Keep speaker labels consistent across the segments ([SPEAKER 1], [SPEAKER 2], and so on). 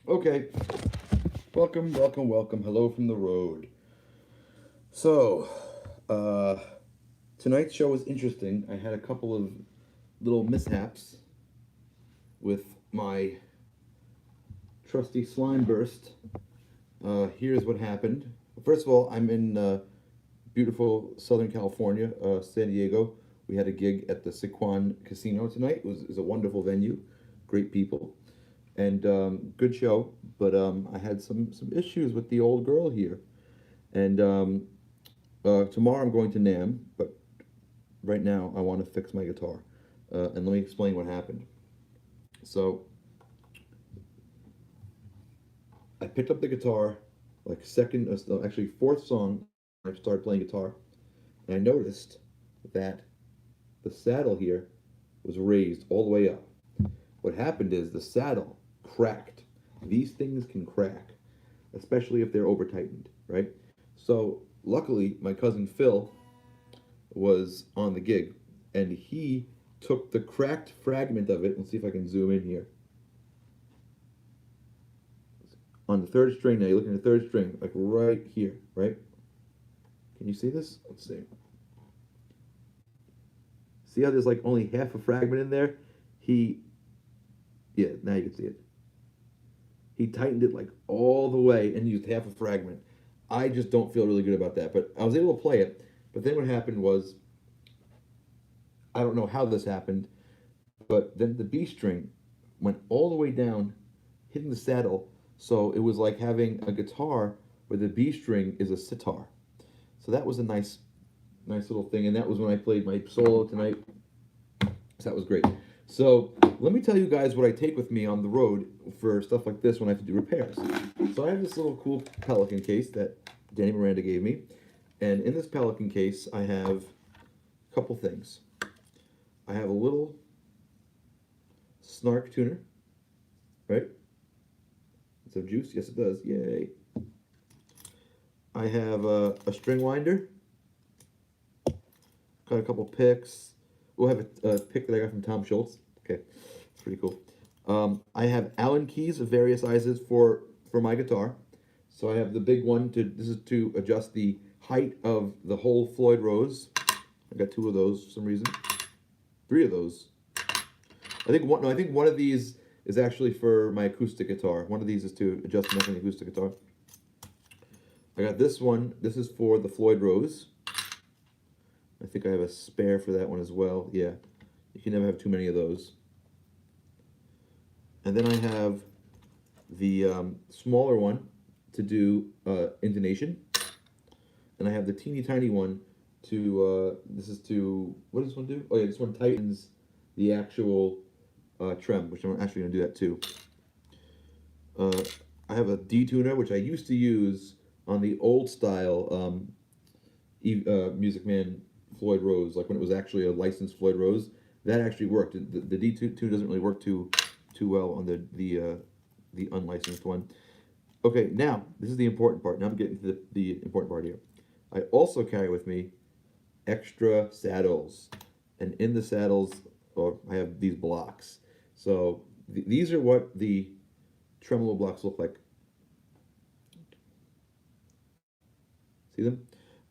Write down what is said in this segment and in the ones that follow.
[SPEAKER 1] Okay, welcome, welcome, welcome. Hello from the road. So, uh, tonight's show was interesting. I had a couple of little mishaps with my trusty slime burst. Here's what happened. First of all, I'm in beautiful Southern California, San Diego. We had a gig at the Sycuan Casino tonight. It was a wonderful venue, great people, and good show. But I had some issues with the old girl here, and tomorrow I'm going to Nam. But right now I want to fix my guitar, and let me explain what happened. So I picked up the guitar, like second, actually fourth song. I started playing guitar, and I noticed that the saddle here was raised all the way up. What happened is the saddle cracked. These things can crack, especially if they're over tightened, right? So luckily, my cousin Phil was on the gig, and he took the cracked fragment of it. Let's see if I can zoom in here. On the third string, now you're looking at the third string, like right here, right? Can you see this? Let's see. See how there's like only half a fragment in there? He, yeah, now you can see it. He tightened it like all the way and used half a fragment. I just don't feel really good about that, but I was able to play it. But then what happened was, I don't know how this happened, but then the B string went all the way down, hitting the saddle. So it was like having a guitar where the B string is a sitar. So that was a nice little thing, and that was when I played my solo tonight. So that was great. So let me tell you guys what I take with me on the road for stuff like this when I have to do repairs. So I have this little cool Pelican case that Danny Miranda gave me, and in this Pelican case I have a couple things. I have a little snark tuner, right? Does it have juice? Yes, it does. Yay. I have a string winder. Got a couple picks. We'll have a pick that I got from Tom Schultz. Okay, it's pretty cool. I have Allen keys of various sizes for my guitar. So I have the big one to this is to adjust the height of the whole Floyd Rose. I got two of those for some reason. Three of those. I think one. No, I think one of these is actually for my acoustic guitar. One of these is to adjust the neck on the acoustic guitar. I got this one. This is for the Floyd Rose. I think I have a spare for that one as well. Yeah, you can never have too many of those. And then I have the smaller one to do intonation, and I have the teeny tiny one to. This is to what does this one do? Oh yeah, this one tightens the actual trem, which I'm actually going to do that too. Uh, I have a detuner, which I used to use on the old style Music Man Floyd Rose, like when it was actually a licensed Floyd Rose. That actually worked. The D2 doesn't really work too well on the unlicensed one. Okay, now this is the important part. Now I'm getting to the important part here. I also carry with me extra saddles, and in the saddles, or I have these blocks. So these are what the tremolo blocks look like. See them?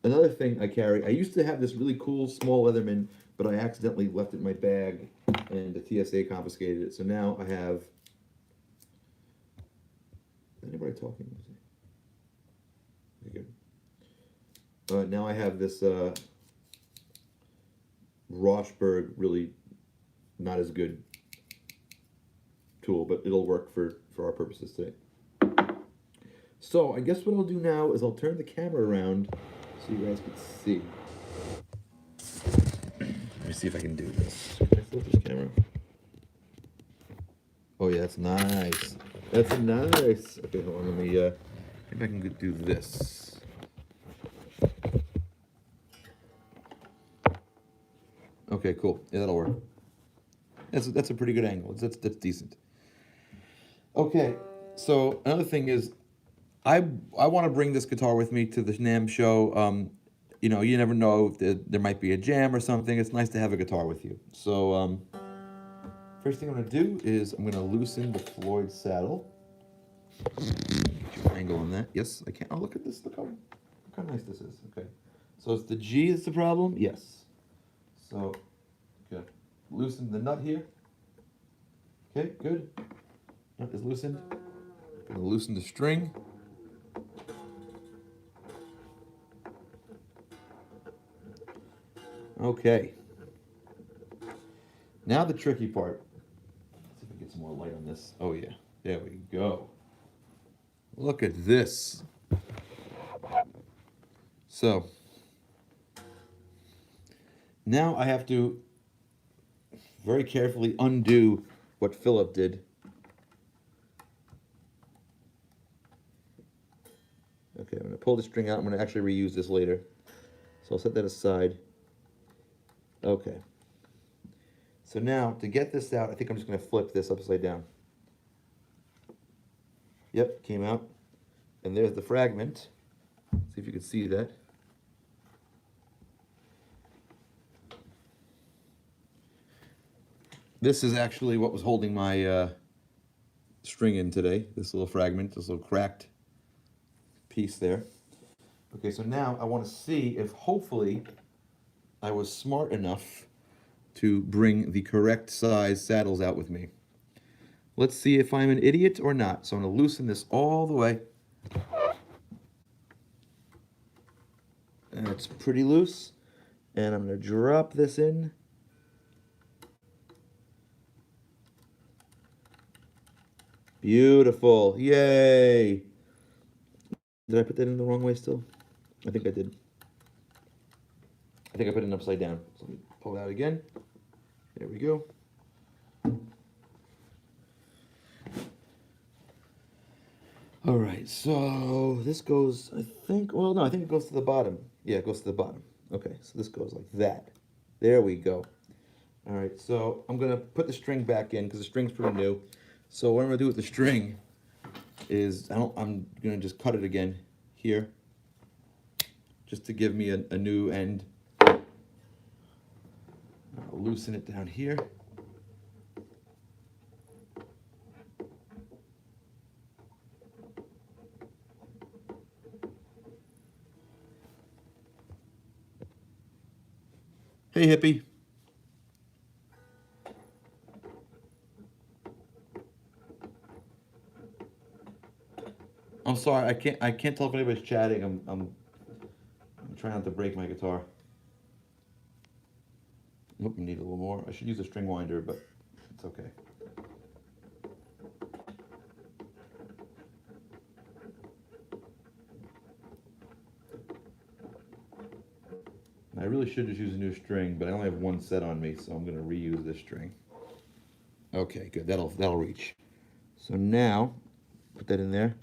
[SPEAKER 1] Another thing I carry, I used to have this really cool small Leatherman, but I accidentally left it in my bag and the TSA confiscated it. So now I have. Is anybody talking? Okay, good. Now I have this Rochberg, really not as good tool, but it'll work for our purposes today. So I guess what I'll do now is I'll turn the camera around so you guys can see. Let me see if I can do this. Can I flip this camera? Oh yeah, that's nice. That's nice. Okay, hold on. Let me. Maybe I can do this. Okay, cool. Yeah, that'll work. That's a pretty good angle. That's decent. Okay, so another thing is, I want to bring this guitar with me to the NAMM show. You know, you never know if there might be a jam or something. It's nice to have a guitar with you. So first thing I'm gonna do is I'm gonna loosen the Floyd saddle. Get your angle on that. Yes, I can. Oh, look at this. Look how nice this is. Okay. So it's the G that's the problem? Yes. So, okay. Loosen the nut here. Okay, good. Nut is loosened. Gonna loosen the string. Okay. Now the tricky part. Let's see if I get some more light on this. Oh yeah, there we go. Look at this. So, now I have to very carefully undo what Philip did. Okay, I'm going to pull the string out. I'm going to actually reuse this later. So I'll set that aside. Okay. So now, to get this out, I think I'm just going to flip this upside down. Yep, came out. And there's the fragment. See if you can see that. This is actually what was holding my string in today. This little fragment, this little cracked piece there. Okay, so now I want to see if hopefully I was smart enough to bring the correct size saddles out with me. Let's see if I'm an idiot or not. So I'm going to loosen this all the way. And it's pretty loose. And I'm going to drop this in. Beautiful. Yay. Did I put that in the wrong way still? I think I did. I think I put it upside down. So let me pull it out again. There we go. All right, so this goes, I think it goes to the bottom. Yeah, it goes to the bottom. Okay, so this goes like that. There we go. All right, so I'm gonna put the string back in because the string's pretty new. So what I'm gonna do with the string is I'm gonna just cut it again here, just to give me a new end. I'll loosen it down here. Hey, hippie. I'm sorry, I can't tell if anybody's chatting. I'm trying not to break my guitar. Nope, I need a little more. I should use a string winder, but it's okay. I really should just use a new string, but I only have one set on me, so I'm gonna reuse this string. Okay, good. That'll reach. So now, put that in there.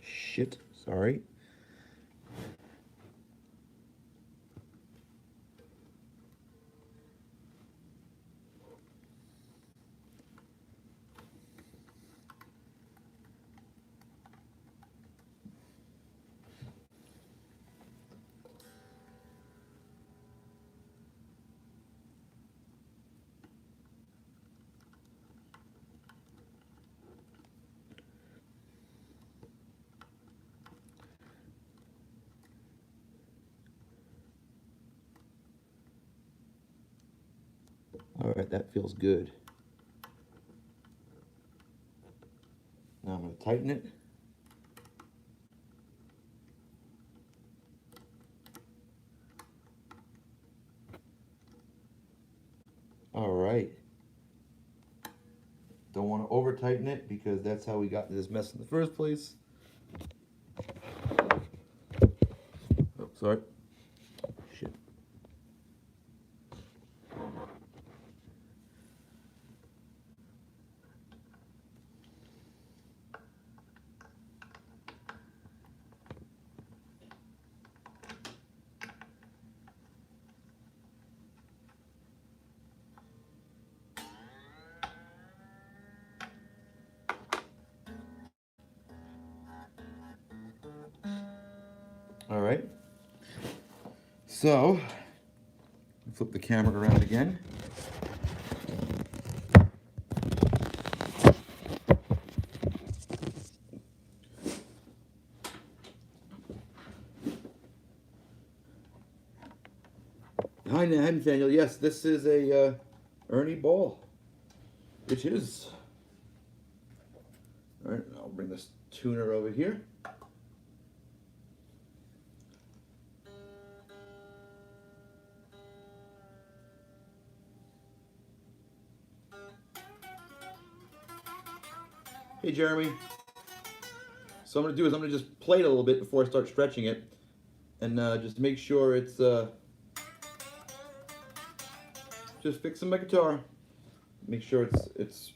[SPEAKER 1] Shit, sorry. All right, that feels good. Now I'm going to tighten it. All right. Don't want to over tighten it because that's how we got into this mess in the first place. Oh, sorry. Shit. All right. So, flip the camera around again. Hi, Nathaniel. Yes, this is a Ernie Ball. It is. All right, I'll bring this tuner over here. Hey, Jeremy. So I'm gonna do is I'm gonna just play it a little bit before I start stretching it, and just make sure it's just fixing my guitar. Make sure it's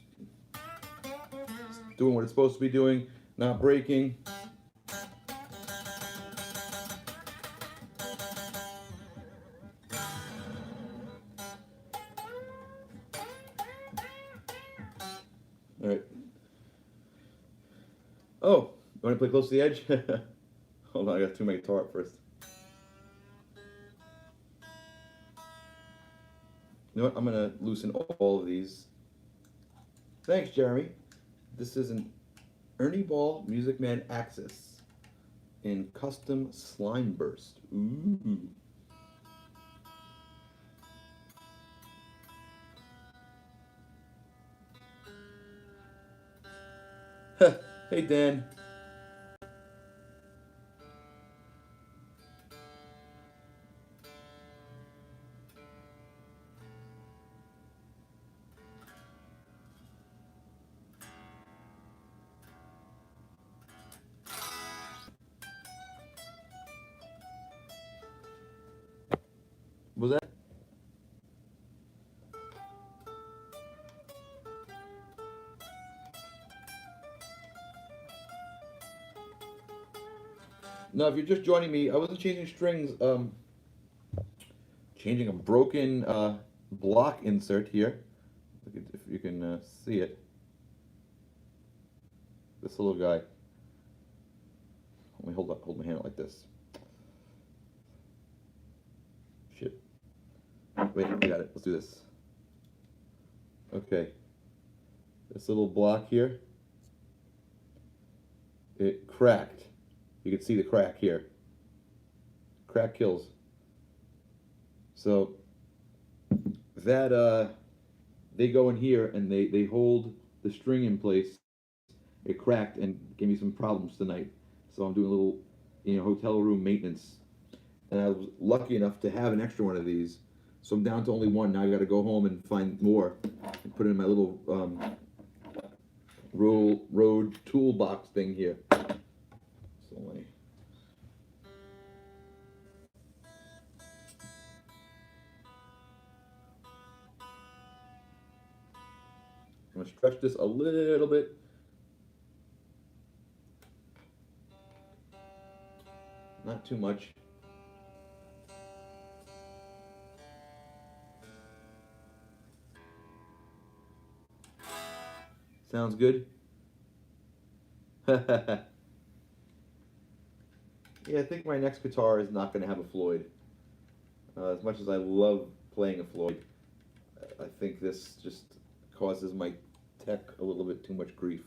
[SPEAKER 1] doing what it's supposed to be doing, not breaking. All right. Oh, you want to play close to the edge? Hold on, I got to tune my guitar up first. You know what? I'm gonna loosen all of these. Thanks, Jeremy. This is an Ernie Ball Music Man Axis in custom slime burst. Ooh. Hey, Dan. Was that? No, if you're just joining me, I wasn't changing strings. Changing a broken block insert here. If you can see it. This little guy. Let me hold my hand out like this. Shit. Wait, I got it. Let's do this. Okay. This little block here, it cracked. You can see the crack here. Crack kills. So that they go in here and they hold the string in place. It cracked and gave me some problems tonight. So I'm doing a little, hotel room maintenance. And I was lucky enough to have an extra one of these. So I'm down to only one. Now I got to go home and find more and put it in my little road toolbox thing here. So let me. I'm gonna stretch this a little bit. Not too much. Sounds good. Yeah, I think my next guitar is not going to have a Floyd. As much as I love playing a Floyd, I think this just causes my tech a little bit too much grief.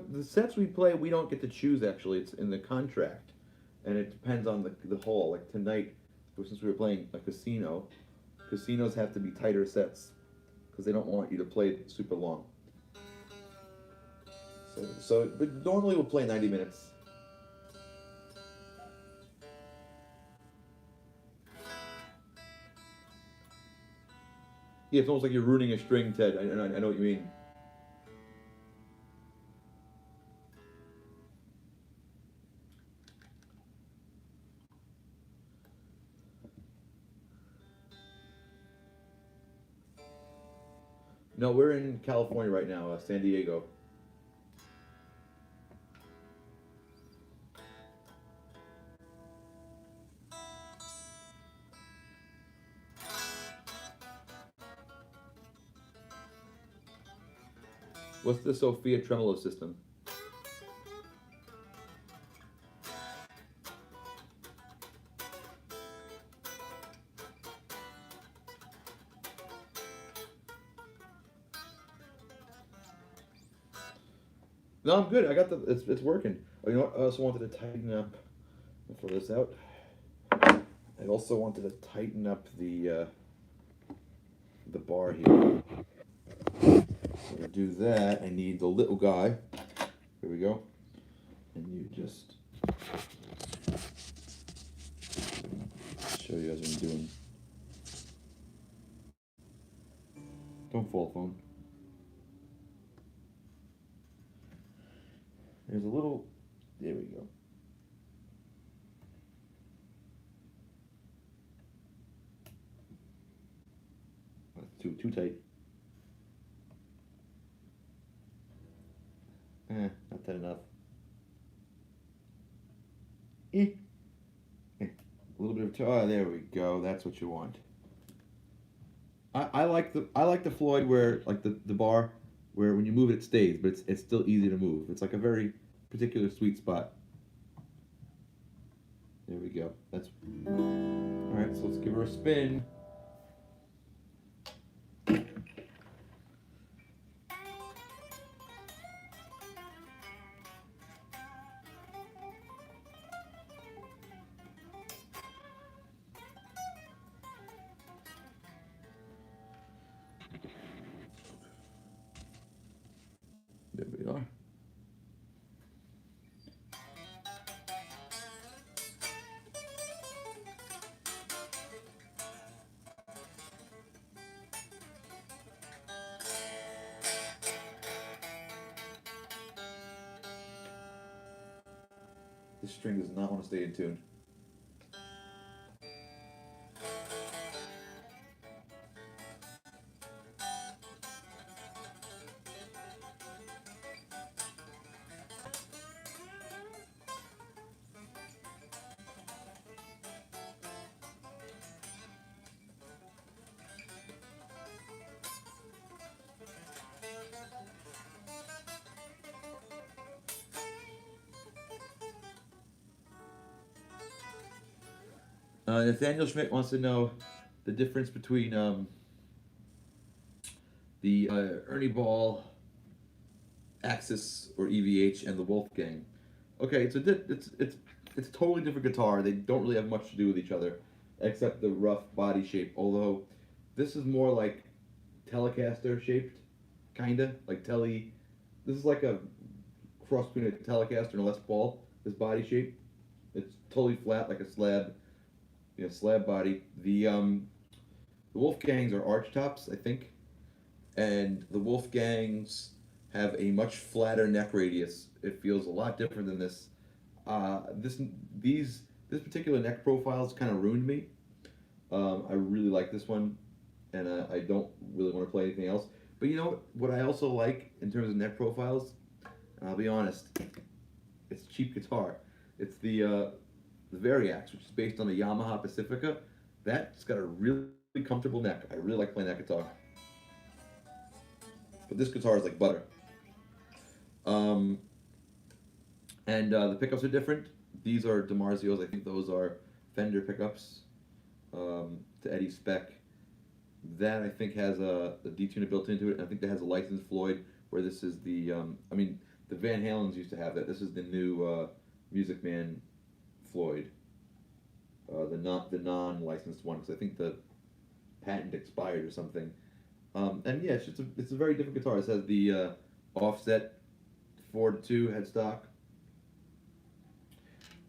[SPEAKER 1] The sets we play, we don't get to choose actually. It's in the contract, and it depends on the hall. Like tonight, since we were playing a casino, casinos have to be tighter sets because they don't want you to play super long. But normally we'll play 90 minutes. Yeah, it's almost like you're ruining a string, Ted. I know what you mean. No, we're in California right now, San Diego. What's the Sophia tremolo system? No, I'm good. I got the. It's working. Oh, you know what? I also wanted to tighten up. I'll throw this out. I also wanted to tighten up the bar here. So to do that, I need the little guy. Here we go. And you just show you guys what I'm doing. Don't fall, phone. There's a little. There we go. That's too tight. Not tight enough. Eh. A little bit of. Oh, there we go. That's what you want. I like the Floyd where like the bar where when you move it, it stays, but it's still easy to move. It's like a very particular sweet spot. There we go. That's all right. So let's give her a spin. There we are. This string does not want to stay in tune. Nathaniel Schmidt wants to know the difference between the Ernie Ball Axis or EVH and the Wolfgang. Okay, it's a totally different guitar. They don't really have much to do with each other, except the rough body shape. Although this is more like Telecaster shaped, kinda like Tele. This is like a cross between a Telecaster and a Les Paul. This body shape, it's totally flat like a slab, slab body. The Wolfgangs are arch tops, I think, and the Wolfgangs have a much flatter neck radius. It feels a lot different than this. This these this particular neck profiles kind of ruined me. I really like this one, and I don't really want to play anything else. But you know what I also like in terms of neck profiles, and I'll be honest, it's cheap guitar. It's the Variax, which is based on the Yamaha Pacifica. That's got a really comfortable neck. I really like playing that guitar. But this guitar is like butter. Um, and the pickups are different. These are DiMarzio's. I think those are Fender pickups to Eddie spec. That I think has a detuner built into it. And I think that has a licensed Floyd, where this is the. I mean, the Van Halens used to have that. This is the new Music Man Floyd, the non licensed one, because I think the patent expired or something. And yeah, it's a very different guitar. It has the offset 4-2 headstock.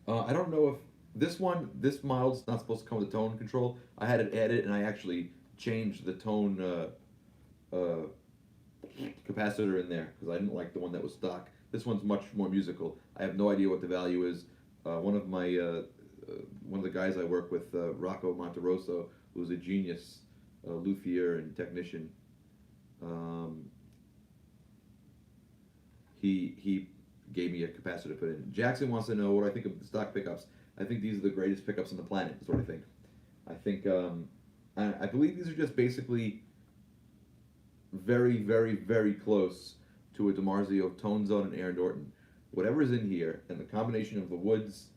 [SPEAKER 1] I don't know if this model's not supposed to come with a tone control. I had it added, and I actually changed the tone capacitor in there because I didn't like the one that was stock. This one's much more musical. I have no idea what the value is. One of the guys I work with, Rocco Monterosso, who's a genius luthier and technician. Um, he gave me a capacitor to put in. Jackson wants to know what I think of the stock pickups. I think these are the greatest pickups on the planet. Is what I think. I think I believe these are just basically very, very, very close to a DiMarzio Tone Zone and Aaron Norton. Whatever's in here and the combination of the woods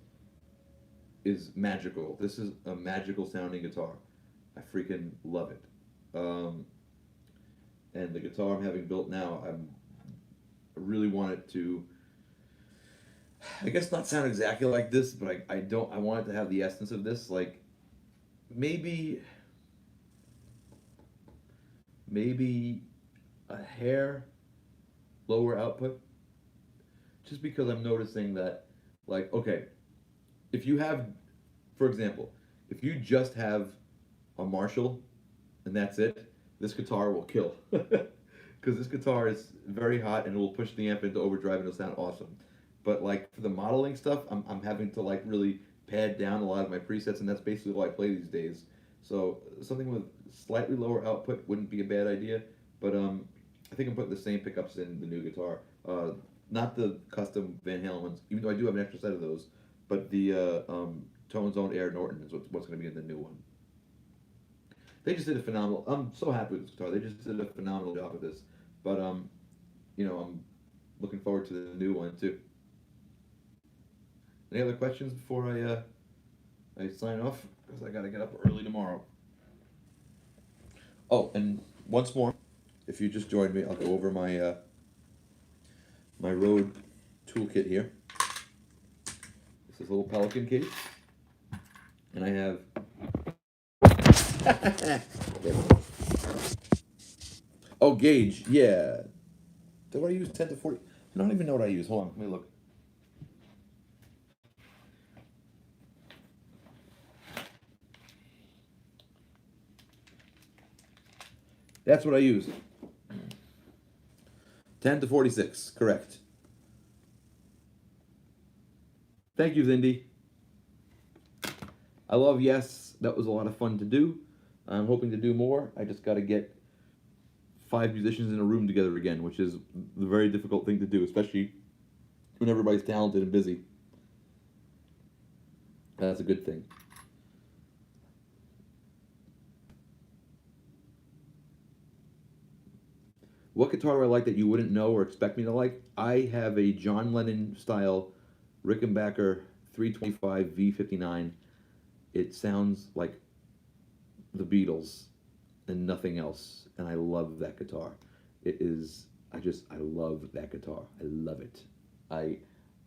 [SPEAKER 1] is magical. This is a magical sounding guitar. I freaking love it. And the guitar I'm having built now, I really want it to I guess not sound exactly like this, but I don't. I want it to have the essence of this. Like maybe maybe a hair lower output, just because I'm noticing that, like, okay, if you have, for example, if you just have a Marshall and that's it, this guitar will kill. Because this guitar is very hot and it will push the amp into overdrive and it'll sound awesome. But like for the modeling stuff, I'm having to like really pad down a lot of my presets, and that's basically all I play these days. So something with slightly lower output wouldn't be a bad idea. But I think I'm putting the same pickups in the new guitar. Not the custom Van Halen ones, even though I do have an extra set of those. But the Tone Zone Air Norton is what's going to be in the new one. They just did a phenomenal. I'm so happy with this guitar. They just did a phenomenal job with this. But I'm looking forward to the new one too. Any other questions before I sign off? Because I gotta get up early tomorrow. Oh, and once more, if you just joined me, I'll go over my Rode toolkit here. This is a little Pelican case, and I have. Oh, gauge, yeah. Do I use 10 to 40? I don't even know what I use. Hold on, let me look. That's what I use. 10 to 46, correct. Thank you, Zindy. I love Yes. That was a lot of fun to do. I'm hoping to do more. I just got to get 5 musicians in a room together again, which is the very difficult thing to do, especially when everybody's talented and busy. That's a good thing. What guitar do I like that you wouldn't know or expect me to like? I have a John Lennon style Rickenbacker 325 V59. It sounds like the Beatles and nothing else, and I love that guitar. It is I love that guitar. I love it. I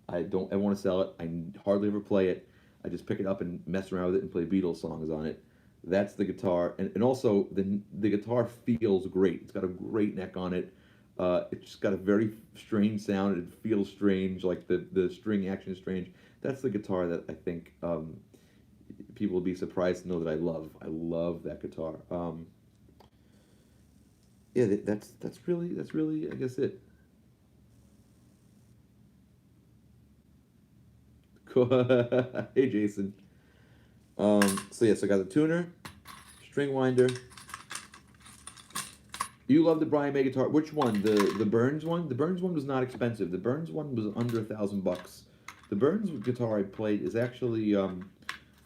[SPEAKER 1] I don't ever want to sell it. I hardly ever play it. I just pick it up and mess around with it and play Beatles songs on it. That's the guitar, and also the guitar feels great. It's got a great neck on it. It's just got a very strange sound. It feels strange, like the string action is strange. That's the guitar that I think people will be surprised to know that I love. I love that guitar. Yeah, that's really I guess it. Cool. Hey, Jason. So yes, I got the tuner, string winder. You love the Brian May guitar. Which one? The Burns one? The Burns one was not expensive. The Burns one was under $1,000. The Burns guitar I played is actually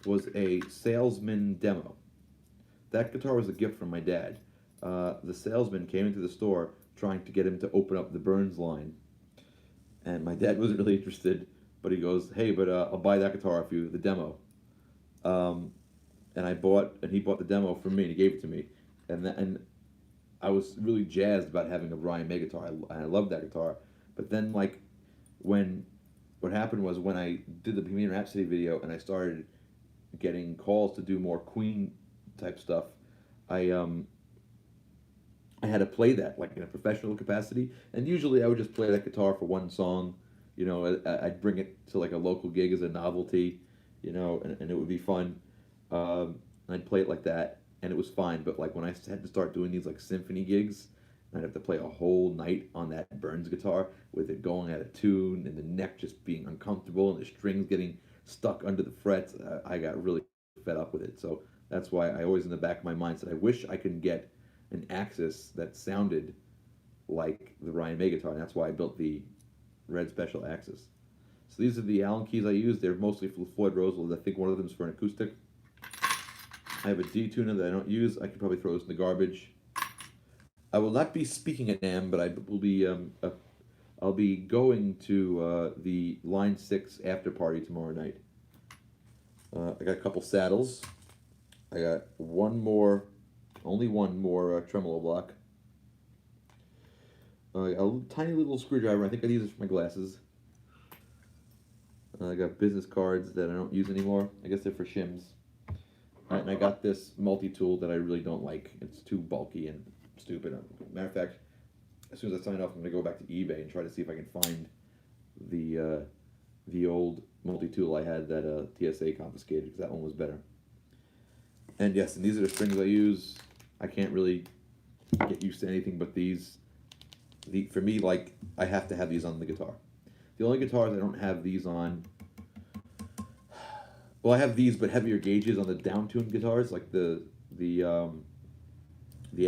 [SPEAKER 1] was a salesman demo. That guitar was a gift from my dad. The salesman came into the store trying to get him to open up the Burns line, and my dad wasn't really interested. But he goes, "Hey, but I'll buy that guitar off you, the demo." Um, and he bought the demo for me, and he gave it to me, and I was really jazzed about having a Brian May guitar. I loved that guitar, but then like when what happened was when I did the Bohemian Rhapsody video and I started getting calls to do more Queen type stuff, I um I had to play that like in a professional capacity, and usually I would just play that guitar for one song. I'd bring it to like a local gig as a novelty, and it would be fun. I'd play it like that, and it was fine. But like when I had to start doing these like symphony gigs, I'd have to play a whole night on that Burns guitar with it going out of tune and the neck just being uncomfortable and the strings getting stuck under the frets. I got really fed up with it. So that's why I always in the back of my mind said I wish I could get an Axis that sounded like the Ryan May guitar. And that's why I built the Red Special Axis. So these are the Allen keys I use. They're mostly for Floyd Rose. I think one of them is for an acoustic. I have a D tuner that I don't use. I could probably throw this in the garbage. I will not be speaking at NAMM, but I will be. I'll be going to the Line 6 after party tomorrow night. I got a couple saddles. I got only one more tremolo block. A tiny little screwdriver. I think I use it for my glasses. I got business cards that I don't use anymore. I guess they're for shims. And I got this multi-tool that I really don't like. It's too bulky and stupid. Matter of fact, as soon as I sign off, I'm gonna go back to eBay and try to see if I can find the old multi-tool I had that TSA confiscated, because that one was better. And yes, and these are the strings I use. I can't really get used to anything but these. For me, like, I have to have these on the guitar. The only guitars I don't have these on. Well, I have these, but heavier gauges on the down-tuned guitars, like the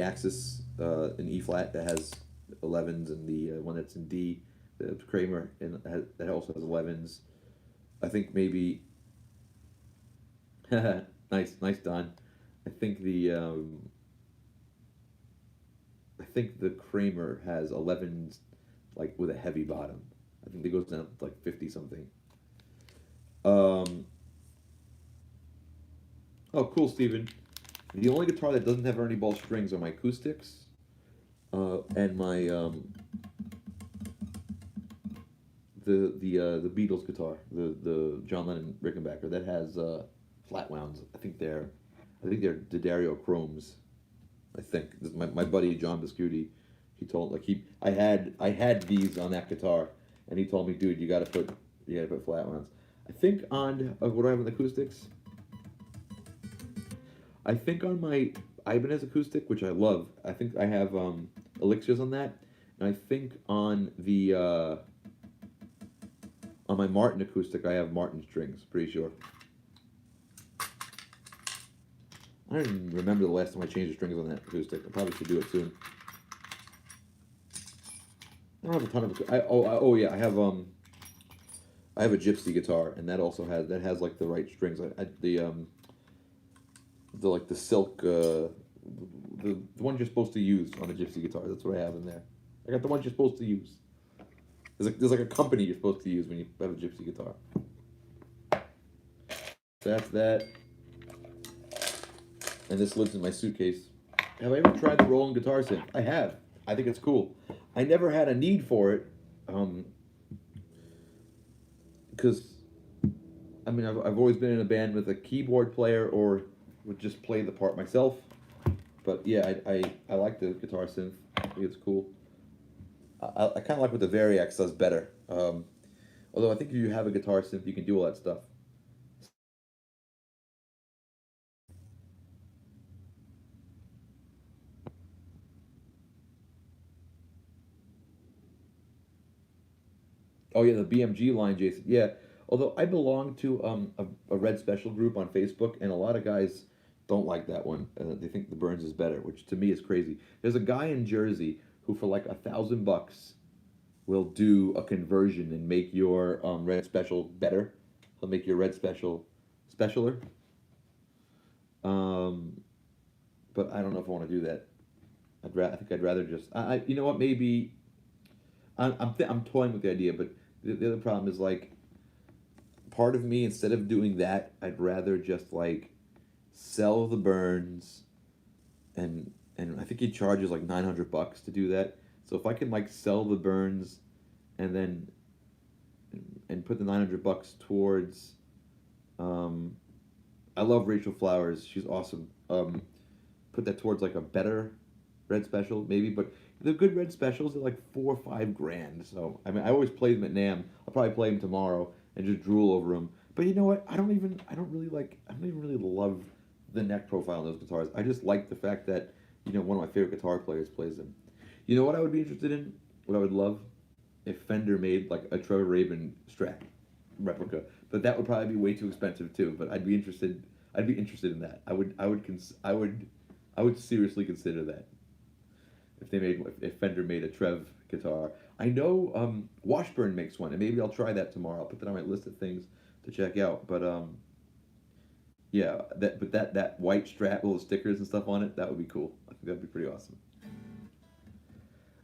[SPEAKER 1] Axis in E flat that has 11s, and the one that's in D, the Kramer, and that also has 11s. I think maybe. Nice, Don. I think the Kramer has 11s, like with a heavy bottom. I think it goes down to like 50 something. Um, oh, cool, Steven. The only guitar that doesn't have Ernie Ball strings are my acoustics, and my the Beatles guitar, the John Lennon Rickenbacker that has flat wounds. I think they're D'Addario Chromes. I think this is my buddy John Biscuti. He told like I had these on that guitar, and he told me, dude, you gotta put flat wounds. I think on what do I have on the acoustics? I think on my Ibanez acoustic, which I love, I think I have elixirs on that, and I think on my Martin acoustic I have Martin strings. Pretty sure. I don't even remember the last time I changed the strings on that acoustic. I probably should do it soon. I don't have a ton of. Oh yeah, I have a gypsy guitar, and that has like the right strings. The like the silk the one you're supposed to use on a gypsy guitar. That's what I have in there. I got the ones you're supposed to use. There's like a company you're supposed to use when you have a gypsy guitar. That's that. And this lives in my suitcase. Have I ever tried the Roland guitar synth? I have. I think it's cool. I never had a need for it, because I mean I've always been in a band with a keyboard player or would just play the part myself. But yeah, I like the guitar synth. I think it's cool. I kind of like what the Variax does better. Although I think if you have a guitar synth, you can do all that stuff. Oh yeah, the BMG line, Jason. Yeah. Although I belong to a Red Special group on Facebook, and a lot of guys don't like that one. They think the Burns is better, which to me is crazy. There's a guy in Jersey who, for like $1,000, will do a conversion and make your Red Special better. He'll make your Red Special specialer. Um, but I don't know if I want to do that. I think I'd rather just. You know what? Maybe I'm toying with the idea, but the other problem is like part of me, instead of doing that, I'd rather just like sell the Burns, and I think he charges like $900 to do that. So if I can like sell the Burns, and then and put the $900 towards, um, I love Rachel Flowers. She's awesome. Put that towards like a better Red Special maybe, but the good Red Specials are like 4 or 5 grand. So I mean, I always play them at Nam. I'll probably play them tomorrow and just drool over them. But you know what? I don't even really love the neck profile on those guitars. I just like the fact that one of my favorite guitar players plays them. You know what I would be interested in? What I would love if Fender made like a Trevor Rabin Strat replica, but that would probably be way too expensive too. But I'd be interested. I'd be interested in that. I would seriously consider that if Fender made a Trev guitar. I know Washburn makes one, and maybe I'll try that tomorrow. I'll put that on my list of things to check out. But yeah, that white Strat with little stickers and stuff on it, that would be cool. I think that'd be pretty awesome.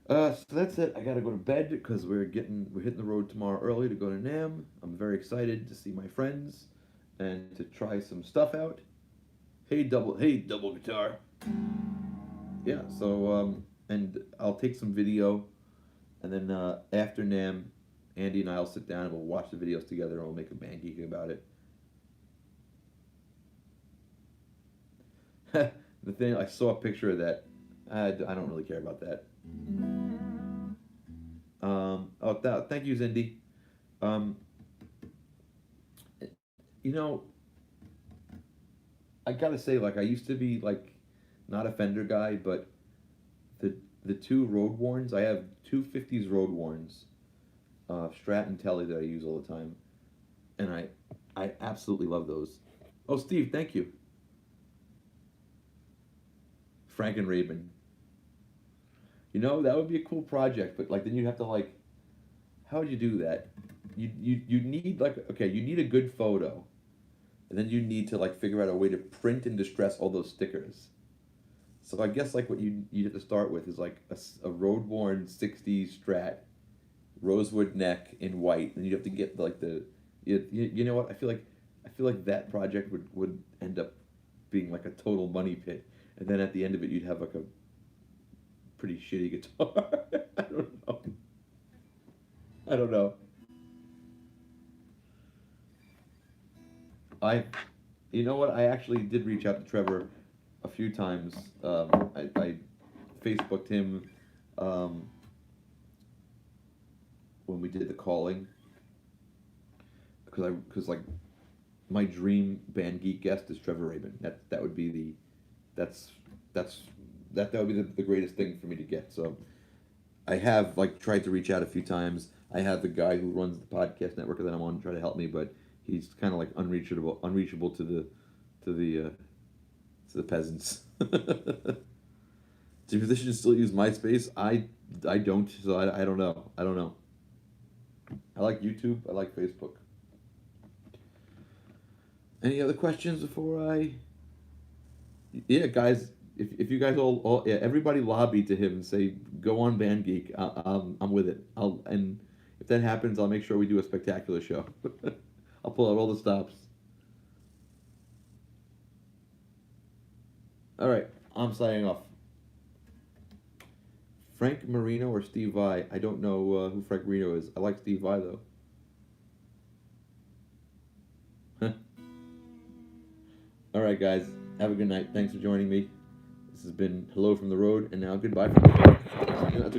[SPEAKER 1] So that's it. I gotta go to bed because we're hitting the road tomorrow early to go to Nam. I'm very excited to see my friends and to try some stuff out. Hey double guitar. Yeah. So and I'll take some video, and then after Nam, Andy and I'll sit down and we'll watch the videos together and we'll make a band geek about it. The thing, I saw a picture of that. I don't really care about that. Thank you, Zindy. Um, you know, I gotta say, like, I used to be like not a Fender guy, but the the two Road Warns, I have two 50s Road Warns, Strat and Telly that I use all the time, and I absolutely love those. Oh, Steve, thank you. Frank and Raven. That would be a cool project, but like then you'd have to like, how would you do that? You need like, okay, you need a good photo, and then you need to like figure out a way to print and distress all those stickers. So I guess like what you have to start with is like a road worn '60s Strat, rosewood neck in white, and you have to get like you know what, I feel like that project would end up being like a total money pit, and then at the end of it you'd have like a pretty shitty guitar. I don't know. I don't know. I, you know what? I actually did reach out to Trevor a few times. I Facebooked him um, when we did the calling because like my dream band geek guest is Trevor Rabin. That would be that's that's that would be the greatest thing for me to get. So I have like tried to reach out a few times. I have the guy who runs the podcast network that I'm on try to help me, but he's kind of like unreachable to the uh, to the peasants. Do musicians still use MySpace? I don't, so I don't know. I don't know. I like YouTube. I like Facebook. Any other questions before I? Yeah, guys. If you guys all yeah, everybody lobby to him and say go on Band Geek. I'm with it. And if that happens, I'll make sure we do a spectacular show. I'll pull out all the stops. All right, I'm signing off. Frank Marino or Steve Vai? I don't know who Frank Marino is. I like Steve Vai though. All right, guys. Have a good night. Thanks for joining me. This has been Hello from the Road, and now goodbye from the road. That's a